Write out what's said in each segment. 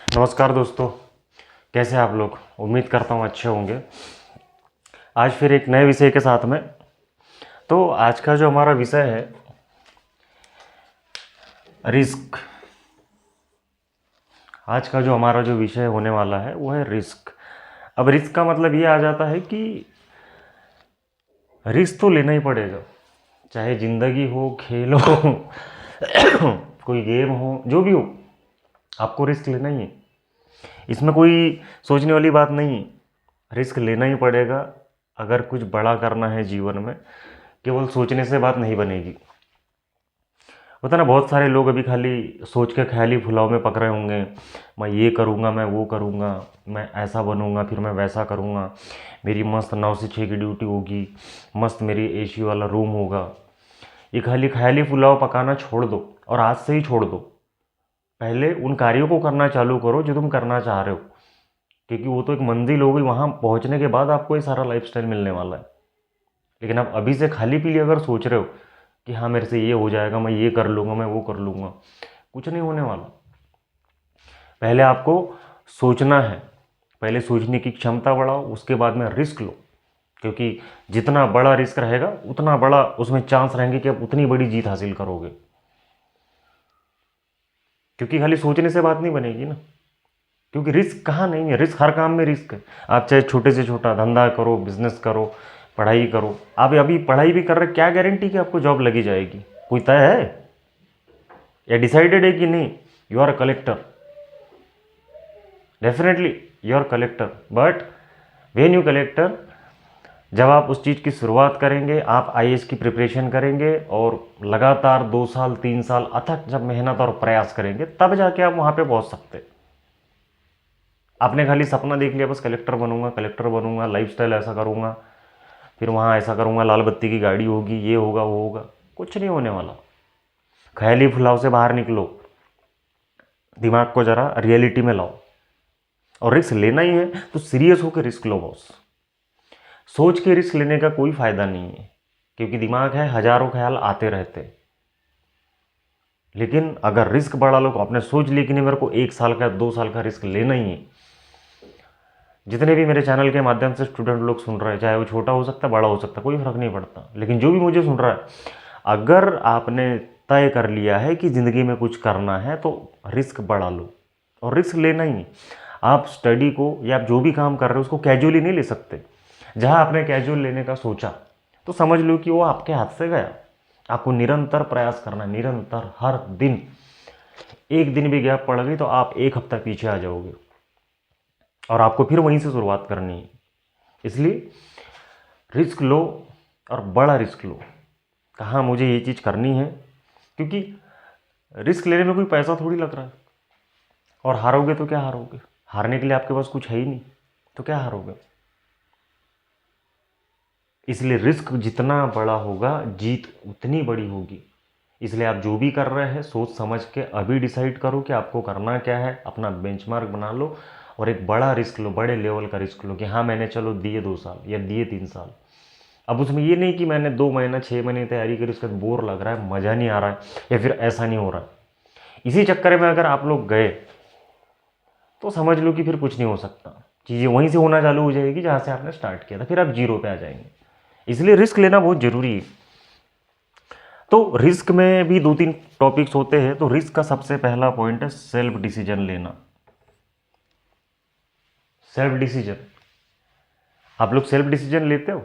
नमस्कार दोस्तों, कैसे हैं आप लोग। उम्मीद करता हूँ अच्छे होंगे। आज फिर एक नए विषय के साथ में। तो आज का जो हमारा विषय है रिस्क। आज का जो हमारा जो विषय होने वाला है वो है रिस्क। अब रिस्क का मतलब ये आ जाता है कि रिस्क तो लेना ही पड़ेगा, चाहे ज़िंदगी हो, खेल हो कोई गेम हो, जो भी हो, आपको रिस्क लेना ही है। इसमें कोई सोचने वाली बात नहीं है, रिस्क लेना ही पड़ेगा। अगर कुछ बड़ा करना है जीवन में, केवल सोचने से बात नहीं बनेगी। होता है ना, बहुत सारे लोग अभी खाली सोच के ख्याली फुलाव में पक रहे होंगे। मैं ये करूँगा, मैं वो करूँगा, मैं ऐसा बनूँगा, फिर मैं वैसा करूँगा, मेरी मस्त 9 से 6 की ड्यूटी होगी, मस्त मेरी एसी वाला रूम होगा। ये खाली ख्याली फुलाव पकाना छोड़ दो, और आज से ही छोड़ दो। पहले उन कार्यों को करना चालू करो जो तुम करना चाह रहे हो, क्योंकि वो तो एक मंजिल होगी। वहाँ पहुँचने के बाद आपको ये सारा लाइफस्टाइल मिलने वाला है। लेकिन आप अभी से खाली पीली अगर सोच रहे हो कि हाँ मेरे से ये हो जाएगा, मैं ये कर लूँगा, मैं वो कर लूँगा, कुछ नहीं होने वाला। पहले आपको सोचना है, पहले सोचने की क्षमता बढ़ाओ, उसके बाद में रिस्क लो। क्योंकि जितना बड़ा रिस्क रहेगा उतना बड़ा उसमें चांस रहेंगे कि आप उतनी बड़ी जीत हासिल करोगे। क्योंकि खाली सोचने से बात नहीं बनेगी ना। क्योंकि रिस्क कहाँ नहीं है, रिस्क हर काम में रिस्क है। आप चाहे छोटे से छोटा धंधा करो, बिजनेस करो, पढ़ाई करो। आप अभी पढ़ाई भी कर रहे, क्या गारंटी कि आपको जॉब लगी जाएगी? कोई तय है या डिसाइडेड है कि नहीं? You are a collector, definitely you are collector. But when you collector, जब आप उस चीज़ की शुरुआत करेंगे, आप आईएएस की प्रिपरेशन करेंगे और लगातार 2 साल 3 साल अथक जब मेहनत और प्रयास करेंगे, तब जाके आप वहाँ पे पहुँच सकते। आपने खाली सपना देख लिया, बस कलेक्टर बनूंगा, कलेक्टर बनूंगा, लाइफस्टाइल ऐसा करूंगा, फिर वहाँ ऐसा करूंगा, लाल बत्ती की गाड़ी होगी, ये होगा, वो होगा, कुछ नहीं होने वाला। ख्याली फुलाव से बाहर निकलो, दिमाग को जरा रियलिटी में लाओ। और रिस्क लेना ही है तो सीरियस होकर रिस्क लो बॉस। सोच के रिस्क लेने का कोई फायदा नहीं है, क्योंकि दिमाग है, हजारों ख्याल आते रहते हैं। लेकिन अगर रिस्क बड़ा लो, आपने सोच लिया कि नहीं मेरे को 1 साल का 2 साल का रिस्क लेना ही है। जितने भी मेरे चैनल के माध्यम से स्टूडेंट लोग सुन रहे हैं, चाहे वो छोटा हो सकता है, बड़ा हो सकता है, कोई फर्क नहीं पड़ता, लेकिन जो भी मुझे सुन रहा है, अगर आपने तय कर लिया है कि ज़िंदगी में कुछ करना है तो रिस्क बढ़ा लो। और रिस्क लेना ही है। आप स्टडी को या आप जो भी काम कर रहे हो उसको कैजुअली नहीं ले सकते। जहाँ आपने कैजुअल लेने का सोचा तो समझ लो कि वो आपके हाथ से गया। आपको निरंतर प्रयास करना है, निरंतर हर दिन। एक दिन भी गैप पड़ गई तो आप 1 हफ्ता पीछे आ जाओगे, और आपको फिर वहीं से शुरुआत करनी है। इसलिए रिस्क लो, और बड़ा रिस्क लो। कहाँ मुझे ये चीज़ करनी है, क्योंकि रिस्क लेने में कोई पैसा थोड़ी लग रहा है। और हारोगे तो क्या हारोगे? हारने के लिए आपके पास कुछ है ही नहीं, तो क्या हारोगे? इसलिए रिस्क जितना बड़ा होगा, जीत उतनी बड़ी होगी। इसलिए आप जो भी कर रहे हैं सोच समझ के अभी डिसाइड करो कि आपको करना क्या है, अपना बेंचमार्क बना लो, और एक बड़ा रिस्क लो, बड़े लेवल का रिस्क लो कि हाँ मैंने चलो दिए 2 साल या दिए 3 साल। अब उसमें ये नहीं कि मैंने 2 महीना 6 महीने तैयारी करी, उसके बाद बोर लग रहा है, मज़ा नहीं आ रहा है, या फिर ऐसा नहीं हो रहा है। इसी चक्कर में अगर आप लोग गए तो समझ लो कि फिर कुछ नहीं हो सकता। चीज़ें वहीं से होना चालू हो जाएगी जहाँ से आपने स्टार्ट किया था, फिर आप जीरो पे आ जाएंगे। इसलिए रिस्क लेना बहुत ज़रूरी है। तो रिस्क में भी 2-3 टॉपिक्स होते हैं। तो रिस्क का सबसे पहला पॉइंट है सेल्फ डिसीजन लेना। सेल्फ डिसीजन, आप लोग सेल्फ डिसीजन लेते हो?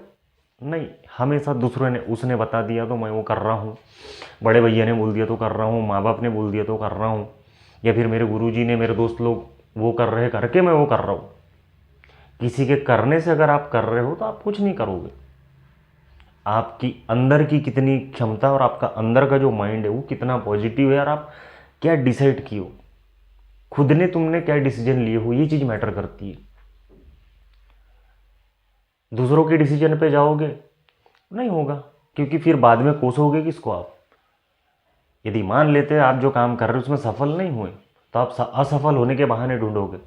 नहीं, हमेशा दूसरों ने, उसने बता दिया तो मैं वो कर रहा हूँ, बड़े भैया ने बोल दिया तो कर रहा हूँ, माँ बाप ने बोल दिया तो कर रहा हूँ, या फिर मेरे गुरुजी ने, मेरे दोस्त लोग वो कर रहे करके मैं वो कर रहा हूँ। किसी के करने से अगर आप कर रहे हो तो आप कुछ नहीं करोगे। आपकी अंदर की कितनी क्षमता और आपका अंदर का जो माइंड है वो कितना पॉजिटिव है, और आप क्या डिसाइड किए हो, खुद ने तुमने क्या डिसीजन लिए हो, ये चीज़ मैटर करती है। दूसरों के डिसीजन पे जाओगे, नहीं होगा, क्योंकि फिर बाद में कोसोगे किसको आप? यदि मान लेते हैं आप जो काम कर रहे हो उसमें सफल नहीं हुए, तो आप असफल होने के बहाने ढूंढोगे।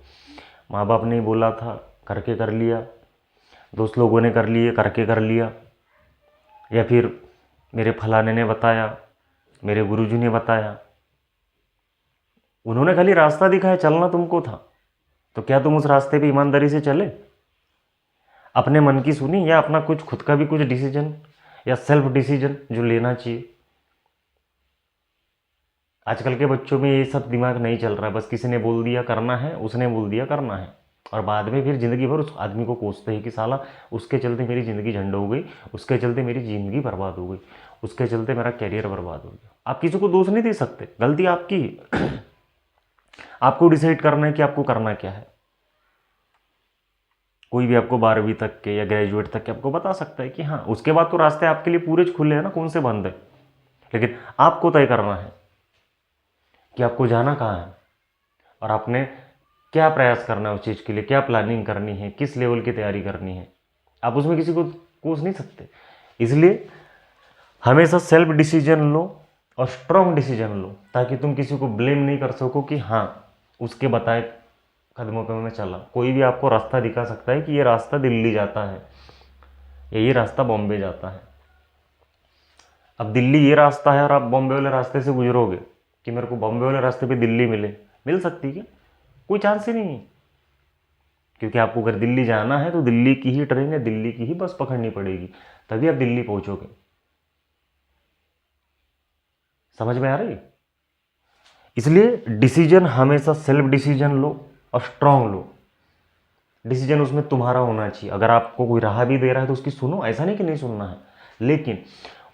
माँ बाप ने बोला था करके कर लिया, दोस्त लोगों ने कर लिए करके कर लिया, या फिर मेरे फलाने ने बताया, मेरे गुरुजी ने बताया, उन्होंने खाली रास्ता दिखाया, चलना तुमको था, तो क्या तुम उस रास्ते पे ईमानदारी से चले? अपने मन की सुनी या अपना कुछ खुद का भी कुछ डिसीजन या सेल्फ डिसीजन जो लेना चाहिए? आजकल के बच्चों में ये सब दिमाग नहीं चल रहा है, बस किसी ने बोल दिया करना है, उसने बोल दिया करना है, और बाद में फिर ज़िंदगी भर उस आदमी को कोसते हैं कि साला उसके चलते मेरी ज़िंदगी झंड हो गई, उसके चलते मेरी ज़िंदगी बर्बाद हो गई, उसके चलते मेरा कैरियर बर्बाद हो गया। आप किसी को दोष नहीं दे सकते, गलती आपकी है। आपको डिसाइड करना है कि आपको करना क्या है। कोई भी आपको 12वीं तक के या ग्रेजुएट तक के आपको बता सकता है कि हाँ, उसके बाद तो रास्ते आपके लिए पूरे खुले हैं ना, कौन से बंद है। लेकिन आपको तय करना है कि आपको जाना कहाँ है और आपने क्या प्रयास करना है उस चीज़ के लिए, क्या प्लानिंग करनी है, किस लेवल की तैयारी करनी है। आप उसमें किसी को कोस नहीं सकते। इसलिए हमेशा सेल्फ डिसीजन लो और स्ट्रॉन्ग डिसीजन लो, ताकि तुम किसी को ब्लेम नहीं कर सको कि हाँ, उसके बताए कदमों पे मैं चला। कोई भी आपको रास्ता दिखा सकता है कि ये रास्ता दिल्ली जाता है या ये रास्ता बॉम्बे जाता है। अब दिल्ली ये रास्ता है और आप बॉम्बे वाले रास्ते से गुजरोगे कि मेरे को बॉम्बे वाले रास्ते पे दिल्ली मिल सकती क्या? कोई चांस ही नहीं है। क्योंकि आपको अगर दिल्ली जाना है तो दिल्ली की ही ट्रेन या दिल्ली की ही बस पकड़नी पड़ेगी, तभी आप दिल्ली पहुंचोगे। समझ में आ रही है? इसलिए डिसीजन हमेशा सेल्फ डिसीजन लो और स्ट्रांग लो। डिसीजन उसमें तुम्हारा होना चाहिए। अगर आपको कोई राह भी दे रहा है तो उसकी सुनो, ऐसा नहीं कि नहीं सुनना है, लेकिन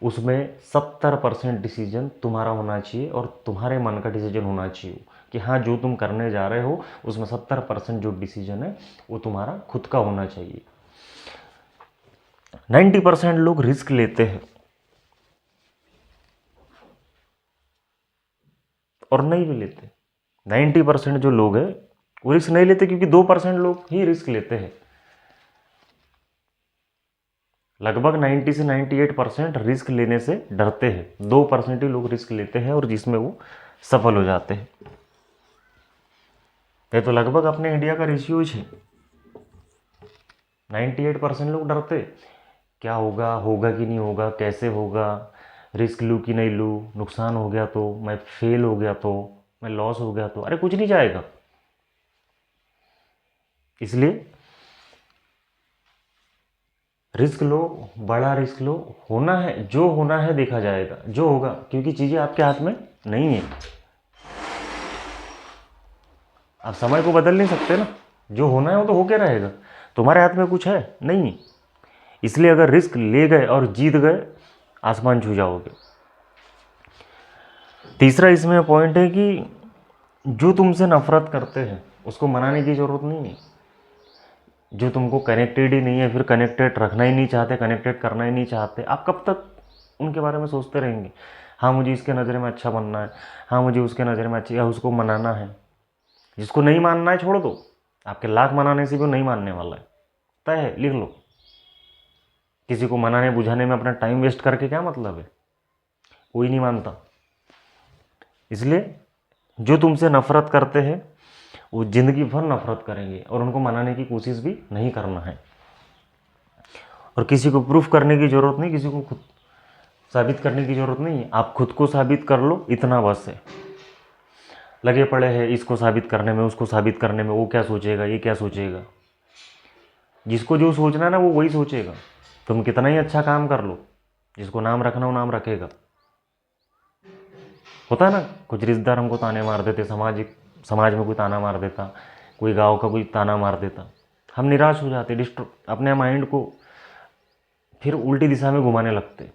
उसमें 70% डिसीजन तुम्हारा होना चाहिए और तुम्हारे मन का डिसीजन होना चाहिए कि हाँ, जो तुम करने जा रहे हो उसमें 70% जो डिसीजन है वो तुम्हारा खुद का होना चाहिए। 90% लोग रिस्क लेते हैं और नहीं भी लेते। 90% जो लोग हैं वो रिस्क नहीं लेते, क्योंकि 2% लोग ही रिस्क लेते हैं। लगभग 90 से 98% रिस्क लेने से डरते हैं। 2% ही लोग रिस्क लेते हैं और जिसमें वो सफल हो जाते हैं। ये तो लगभग अपने इंडिया का रेशियो है। 98% लोग डरते, क्या होगा, होगा कि नहीं होगा, कैसे होगा, रिस्क लूँ कि नहीं लूँ, नुकसान हो गया तो, मैं फेल हो गया तो, मैं लॉस हो गया तो। अरे कुछ नहीं जाएगा। इसलिए रिस्क लो, बड़ा रिस्क लो। होना है, जो होना है देखा जाएगा, जो होगा, क्योंकि चीज़ें आपके हाथ में नहीं है। आप समय को बदल नहीं सकते ना, जो होना है वो तो होके रहेगा। तुम्हारे हाथ में कुछ है नहीं। इसलिए अगर रिस्क ले गए और जीत गए, आसमान छू जाओगे। तीसरा इसमें पॉइंट है कि जो तुमसे नफरत करते हैं उसको मनाने की ज़रूरत नहीं है। जो तुमको कनेक्टेड ही नहीं है, फिर कनेक्टेड रखना ही नहीं चाहते, कनेक्टेड करना ही नहीं चाहते, आप कब तक उनके बारे में सोचते रहेंगे? हाँ, मुझे इसके नज़र में अच्छा बनना है, हाँ मुझे उसके नज़र में अच्छा, या उसको मनाना है। जिसको नहीं मानना है छोड़ दो, आपके लाख मनाने से भी वो नहीं मानने वाला है, तय है, लिख लो। किसी को मनाने बुझाने में अपना टाइम वेस्ट करके क्या मतलब है? कोई नहीं मानता। इसलिए जो तुमसे नफरत करते हैं वो ज़िंदगी भर नफरत करेंगे और उनको मनाने की कोशिश भी नहीं करना है। और किसी को प्रूफ करने की ज़रूरत नहीं, किसी को खुद साबित करने की ज़रूरत नहीं है। आप खुद को साबित कर लो, इतना बस है। लगे पड़े हैं इसको साबित करने में, उसको साबित करने में, वो क्या सोचेगा, ये क्या सोचेगा। जिसको जो सोचना है ना वो वही सोचेगा। तुम कितना ही अच्छा काम कर लो, जिसको नाम रखना वो नाम रखेगा। होता है ना, कुछ रिश्तेदार हमको ताने मार देते, समाज में कोई ताना मार देता, कोई गांव का कोई ताना मार देता, हम निराश हो जाते, डिस्टर्ब, अपने माइंड को फिर उल्टी दिशा में घुमाने लगते।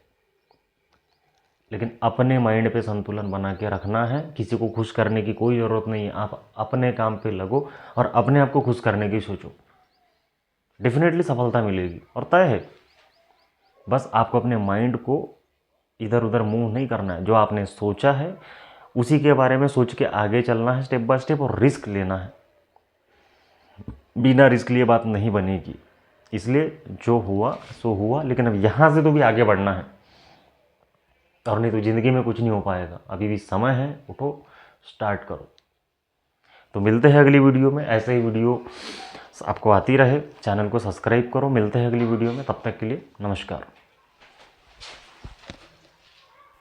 लेकिन अपने माइंड पे संतुलन बना के रखना है। किसी को खुश करने की कोई ज़रूरत नहीं है। आप अपने काम पे लगो और अपने आप को खुश करने की सोचो, डेफिनेटली सफलता मिलेगी और तय है। बस आपको अपने माइंड को इधर उधर मूव नहीं करना है। जो आपने सोचा है उसी के बारे में सोच के आगे चलना है, स्टेप बाय स्टेप, और रिस्क लेना है। बिना रिस्क लिए बात नहीं बनेगी। इसलिए जो हुआ सो हुआ, लेकिन अब यहाँ से तो भी आगे बढ़ना है, और नहीं तो ज़िंदगी में कुछ नहीं हो पाएगा। अभी भी समय है, उठो, स्टार्ट करो। तो मिलते हैं अगली वीडियो में। ऐसे ही वीडियो आपको आती रहे, चैनल को सब्सक्राइब करो। मिलते हैं अगली वीडियो में, तब तक के लिए नमस्कार।